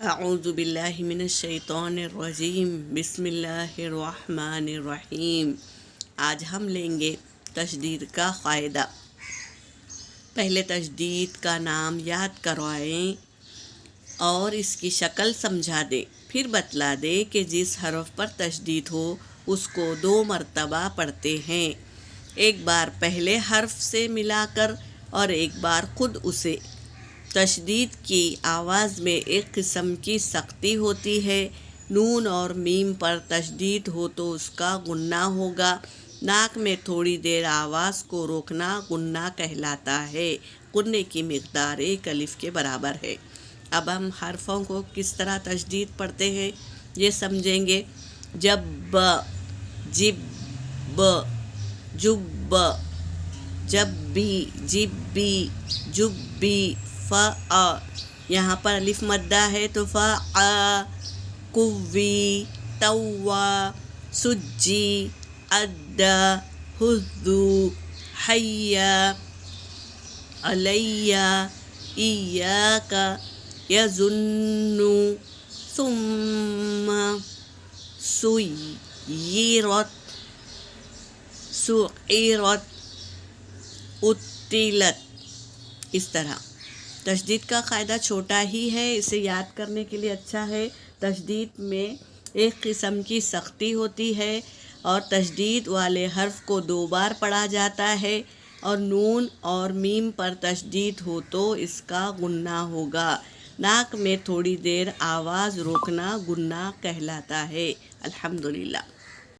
اعوذ باللہ من الشیطان الرجیم بسم اللہ الرحمن الرحیم۔ آج ہم لیں گے تشدید کا قاعدہ۔ پہلے تشدید کا نام یاد کروائیں اور اس کی شکل سمجھا دیں، پھر بتلا دیں کہ جس حرف پر تشدید ہو اس کو 2 مرتبہ پڑھتے ہیں، ایک بار پہلے حرف سے ملا کر اور ایک بار خود اسے۔ تشدید کی آواز میں ایک قسم کی سختی ہوتی ہے۔ نون اور میم پر تشدید ہو تو اس کا غنہ ہوگا۔ ناک میں تھوڑی دیر آواز کو روکنا غنہ کہلاتا ہے۔ غنے کی مقدار 1 الف کے برابر ہے۔ اب ہم حرفوں کو کس طرح تشدید پڑھتے ہیں یہ سمجھیں گے۔ جب، جب، جب، جب بھی، جب بھی، جب بھی، یہاں پر الف مدہ ہے تو قوی، توا، سجی، ادا، حذو، حیا، علیہ، ایاک، یظنو، ثم، سیرت، سعیرت، اتلت۔ اس طرح تشدید کا قاعدہ چھوٹا ہی ہے، اسے یاد کرنے کے لیے اچھا ہے۔ تشدید میں ایک قسم کی سختی ہوتی ہے اور تشدید والے حرف کو 2 بار پڑھا جاتا ہے، اور نون اور میم پر تشدید ہو تو اس کا غنہ ہوگا۔ ناک میں تھوڑی دیر آواز روکنا غنہ کہلاتا ہے۔ الحمدللہ۔